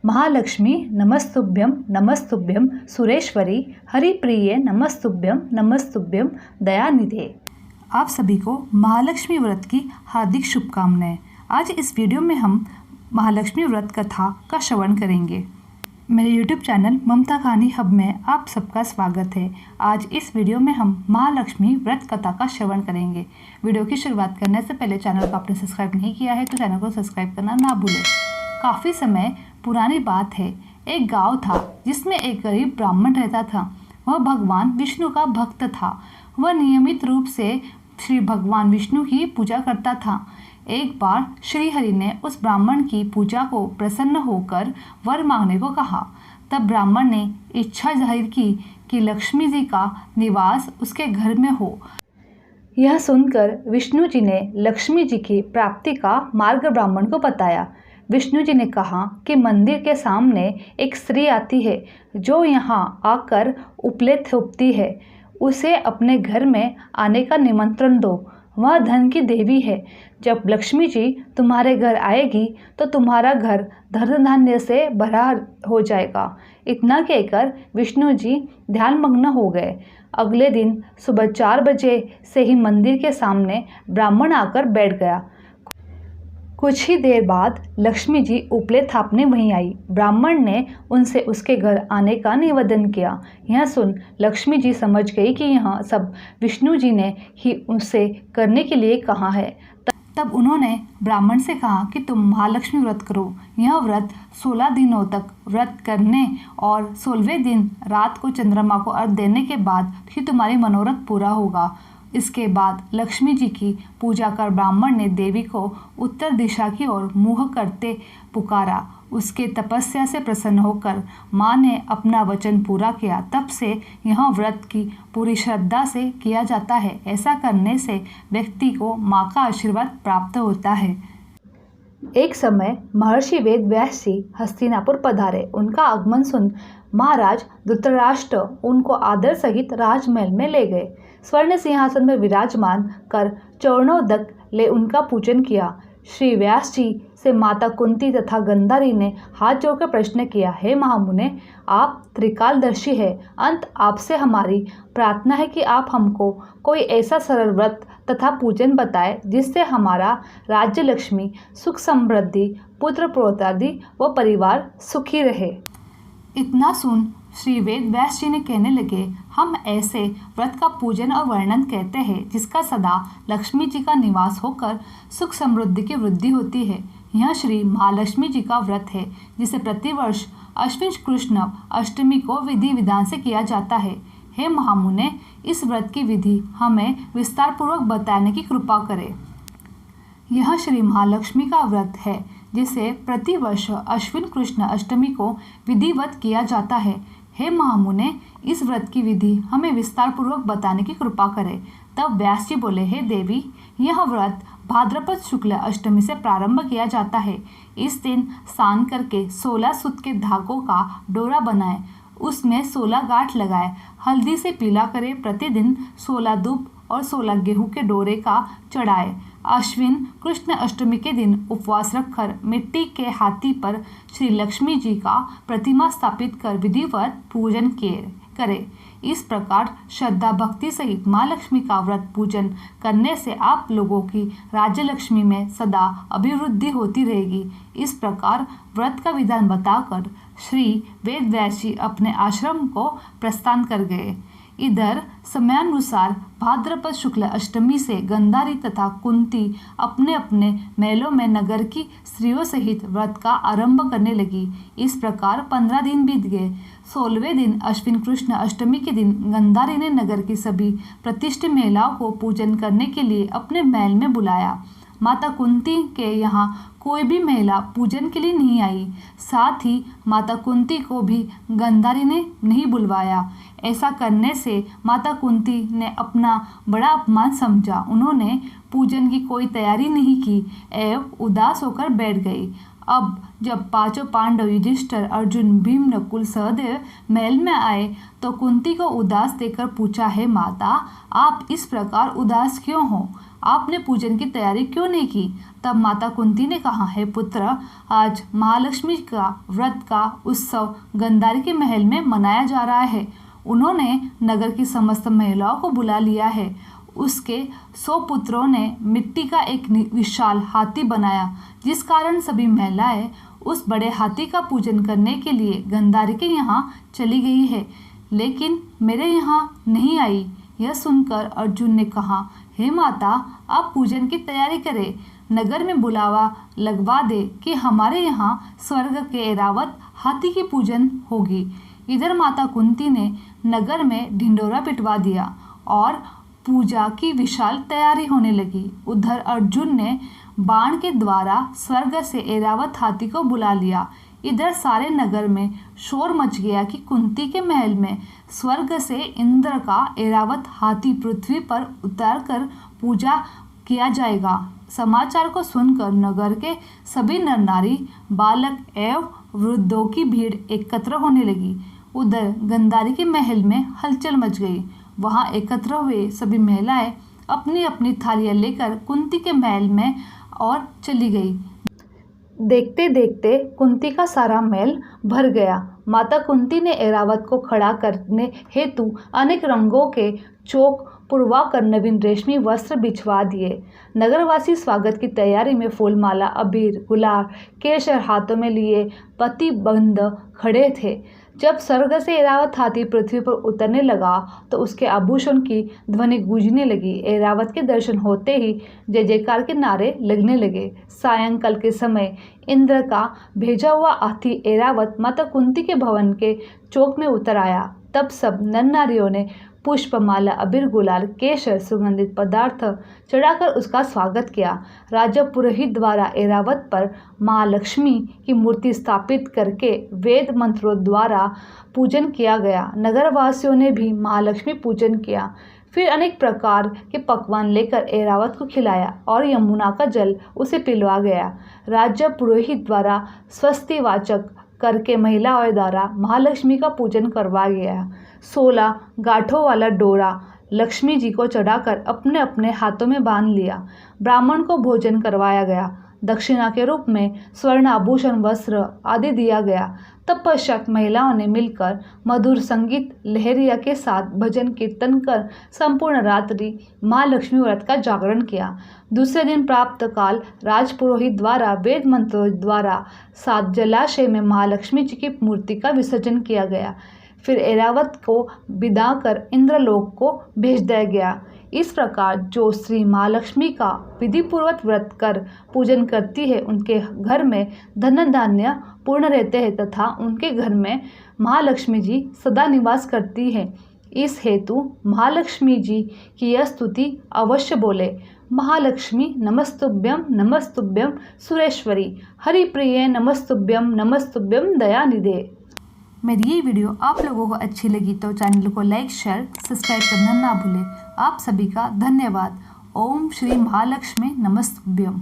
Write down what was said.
महालक्ष्मी नमस्तुभ्यं नमस्तुभ्यं सुरेश्वरी हरिप्रिये नमस्तुभ्यं नमस्तुभ्यं दयानिधे। आप सभी को महालक्ष्मी व्रत की हार्दिक शुभकामनाएं। आज इस वीडियो में हम महालक्ष्मी व्रत कथा का श्रवण करेंगे। मेरे YouTube चैनल ममता कहानी हब में आप सबका स्वागत है। आज इस वीडियो में हम महालक्ष्मी व्रत कथा का श्रवण करेंगे। वीडियो की शुरुआत करने से पहले चैनल को आपने सब्सक्राइब नहीं किया है तो चैनल को सब्सक्राइब करना ना भूलें। काफ़ी समय पुरानी बात है, एक गांव था जिसमें एक गरीब ब्राह्मण रहता था। वह भगवान विष्णु का भक्त था। वह नियमित रूप से श्री भगवान विष्णु की पूजा करता था। एक बार श्री हरि ने उस ब्राह्मण की पूजा को प्रसन्न होकर वर मांगने को कहा। तब ब्राह्मण ने इच्छा जाहिर की कि लक्ष्मी जी का निवास उसके घर में हो। यह सुनकर विष्णु जी ने लक्ष्मी जी की प्राप्ति का मार्ग ब्राह्मण को बताया। विष्णु जी ने कहा कि मंदिर के सामने एक स्त्री आती है जो यहाँ आकर उपले थोपती है। उसे अपने घर में आने का निमंत्रण दो। वह धन की देवी है। जब लक्ष्मी जी तुम्हारे घर आएगी तो तुम्हारा घर धन धान्य से भरा हो जाएगा। इतना कहकर विष्णु जी ध्यानमग्न हो गए। अगले दिन सुबह 4 बजे से ही मंदिर के सामने ब्राह्मण आकर बैठ गया। कुछ ही देर बाद लक्ष्मी जी उपले थापने वहीं आई। ब्राह्मण ने उनसे उसके घर आने का निवेदन किया। यह सुन लक्ष्मी जी समझ गई कि यह सब विष्णु जी ने ही उनसे करने के लिए कहा है। तब उन्होंने ब्राह्मण से कहा कि तुम महालक्ष्मी व्रत करो। यह व्रत 16 दिनों तक व्रत करने और 16वें दिन रात को चंद्रमा को अर्घ्य देने के बाद ही तुम्हारी मनोरथ पूरा होगा। इसके बाद लक्ष्मी जी की पूजा कर ब्राह्मण ने देवी को उत्तर दिशा की ओर मुँह करते पुकारा। उसके तपस्या से प्रसन्न होकर माँ ने अपना वचन पूरा किया। तब से यह व्रत की पूरी श्रद्धा से किया जाता है। ऐसा करने से व्यक्ति को माँ का आशीर्वाद प्राप्त होता है। एक समय महर्षि वेद व्यास जी हस्तिनापुर पधारे। उनका आगमन सुन महाराज धृतराष्ट्र उनको आदर सहित राजमहल में ले गए। स्वर्ण सिंहासन में विराजमान कर चरणोदक ले उनका पूजन किया। श्री व्यास जी से माता कुंती तथा गंधारी ने हाथ जोड़कर प्रश्न किया, हे महामुने, आप त्रिकालदर्शी है। अंत आपसे हमारी प्रार्थना है कि आप हमको कोई ऐसा सरल व्रत तथा पूजन बताए जिससे हमारा राज्य लक्ष्मी, सुख समृद्धि, पुत्र पौत्रादि व परिवार सुखी रहे। इतना सुन श्री वेद व्यास जी ने कहने लगे, हम ऐसे व्रत का पूजन और वर्णन कहते हैं जिसका सदा लक्ष्मी जी का निवास होकर सुख समृद्धि की वृद्धि होती है। यह श्री महालक्ष्मी जी का व्रत है जिसे प्रतिवर्ष अश्विन कृष्ण अष्टमी को विधि विधान से किया जाता है। हे महामुने, इस व्रत की विधि हमें विस्तार पूर्वक बताने की कृपा करें। यह श्री महालक्ष्मी का व्रत है जिसे प्रतिवर्ष अश्विन कृष्ण अष्टमी को विधिवत किया जाता है। हे महामुने, इस व्रत की विधि हमें विस्तार पूर्वक बताने की कृपा करें। तब व्यास जी बोले, हे देवी, यह व्रत भाद्रपद शुक्ल अष्टमी से प्रारंभ किया जाता है। इस दिन स्नान करके 16 सूत के धागों का डोरा बनाए, उसमें 16 गांठ लगाए, हल्दी से पीला करे, प्रतिदिन 16 दूब और 16 गेहूं के डोरे का चढ़ाए। अश्विन कृष्ण अष्टमी के दिन उपवास रखकर मिट्टी के हाथी पर श्री लक्ष्मी जी का प्रतिमा स्थापित कर विधिवत पूजन करे। इस प्रकार श्रद्धा भक्ति सहित माँ लक्ष्मी का व्रत पूजन करने से आप लोगों की राज्य लक्ष्मी में सदा अभिवृद्धि होती रहेगी। इस प्रकार व्रत का विधान बताकर श्री वेद व्यास जी अपने आश्रम को प्रस्थान कर गए। इधर समयानुसार भाद्रपद शुक्ल अष्टमी से गंधारी तथा कुंती अपने अपने महलों में नगर की स्त्रियों सहित व्रत का आरंभ करने लगी। इस प्रकार 15 दिन बीत गए। 16वें दिन अश्विन कृष्ण अष्टमी के दिन गंधारी ने नगर की सभी प्रतिष्ठित महिलाओं को पूजन करने के लिए अपने महल में बुलाया। माता कुंती के यहाँ कोई भी महिला पूजन के लिए नहीं आई। साथ ही माता कुंती को भी गंधारी ने नहीं बुलवाया। ऐसा करने से माता कुंती ने अपना बड़ा अपमान समझा। उन्होंने पूजन की कोई तैयारी नहीं की एवं उदास होकर बैठ गई। अब जब पांचों पांडव युधिष्ठिर, अर्जुन, भीम, नकुल, सहदेव महल में आए तो कुंती को उदास देखकर पूछा, है माता, आप इस प्रकार उदास क्यों हो? आपने पूजन की तैयारी क्यों नहीं की? तब माता कुंती ने कहा, है पुत्र, आज महालक्ष्मी का व्रत का उत्सव गांधारी के महल में मनाया जा रहा है। उन्होंने नगर की समस्त महिलाओं को बुला लिया है। उसके 100 पुत्रों ने मिट्टी का एक विशाल हाथी बनाया, जिस कारण सभी महिलाएं उस बड़े हाथी का पूजन करने के लिए गांधारी के यहाँ चली गई है, लेकिन मेरे यहाँ नहीं आई। यह सुनकर अर्जुन ने कहा, हे माता, आप पूजन की तैयारी करें, नगर में बुलावा लगवा दे कि हमारे यहाँ स्वर्ग के ऐरावत हाथी की पूजन होगी। इधर माता कुंती ने नगर में ढिंडोरा पिटवा दिया और पूजा की विशाल तैयारी होने लगी। उधर अर्जुन ने बाण के द्वारा स्वर्ग से ऐरावत हाथी को बुला लिया। इधर सारे नगर में शोर मच गया कि कुंती के महल में स्वर्ग से इंद्र का ऐरावत हाथी पृथ्वी पर उतारकर पूजा किया जाएगा। समाचार को सुनकर नगर के सभी नर नारी, बालक एवं वृद्धों की भीड़ एकत्र होने लगी। उधर गांधारी के महल में हलचल मच गई। वहां एकत्र हुए सभी महिलाएं अपनी अपनी थालियां लेकर कुंती के महल में और चली गई। देखते देखते कुंती का सारा महल भर गया। माता कुंती ने ऐरावत को खड़ा करने हेतु अनेक रंगों के चौक पुरवाकर नवीन रेशमी वस्त्र बिछवा दिए। नगरवासी स्वागत की तैयारी में फूलमाला, अबीर, गुलाल, केसर हाथों में लिए प्रतिबंध खड़े थे। जब स्वर्ग से ऐरावत हाथी पृथ्वी पर उतरने लगा तो उसके आभूषण की ध्वनि गूंजने लगी। ऐरावत के दर्शन होते ही जय जयकार के नारे लगने लगे। सायंकाल के समय इंद्र का भेजा हुआ हाथी ऐरावत माता कुंती के भवन के चौक में उतर आया। तब सब नर नारियों ने पुष्पमाला, अबीर, गुलाल, केसर, सुगंधित पदार्थ चढ़ाकर उसका स्वागत किया। राजा पुरोहित द्वारा ऐरावत पर महालक्ष्मी की मूर्ति स्थापित करके वेद मंत्रों द्वारा पूजन किया गया। नगरवासियों ने भी महालक्ष्मी पूजन किया। फिर अनेक प्रकार के पकवान लेकर ऐरावत को खिलाया और यमुना का जल उसे पिलवा गया। राजा पुरोहित द्वारा स्वस्तिवाचक करके महिलाओं द्वारा महालक्ष्मी का पूजन करवाया गया। 16 गांठों वाला डोरा लक्ष्मी जी को चढ़ाकर अपने अपने हाथों में बांध लिया। ब्राह्मण को भोजन करवाया गया। दक्षिणा के रूप में स्वर्ण आभूषण, वस्त्र आदि दिया गया। तत्पश्चात महिलाओं ने मिलकर मधुर संगीत लहरिया के साथ भजन कीर्तन कर संपूर्ण रात्रि महालक्ष्मी व्रत का जागरण किया। दूसरे दिन प्राप्त काल राजपुरोहित द्वारा वेद मंत्रों द्वारा 7 जलाशय में महालक्ष्मी जी की मूर्ति का विसर्जन किया गया। फिर ऐरावत को विदा कर इंद्रलोक को भेज दिया गया। इस प्रकार जो स्त्री महालक्ष्मी का विधिपूर्वक व्रत कर पूजन करती है, उनके घर में धन धान्य पूर्ण रहते हैं तथा उनके घर में महालक्ष्मी जी सदा निवास करती है। इस हेतु महालक्ष्मी जी की यह स्तुति अवश्य बोले। महालक्ष्मी नमस्तुभ्यं नमस्तुभ्यं सुरेश्वरी, हरिप्रिये नमस्तुभ्यं नमस्तुभ्यं दयानिधे। मेरी ये वीडियो आप लोगों को अच्छी लगी तो चैनल को लाइक, शेयर, सब्सक्राइब करना ना भूलें। आप सभी का धन्यवाद। ओम श्री महालक्ष्मी नमस्तुभ्यं।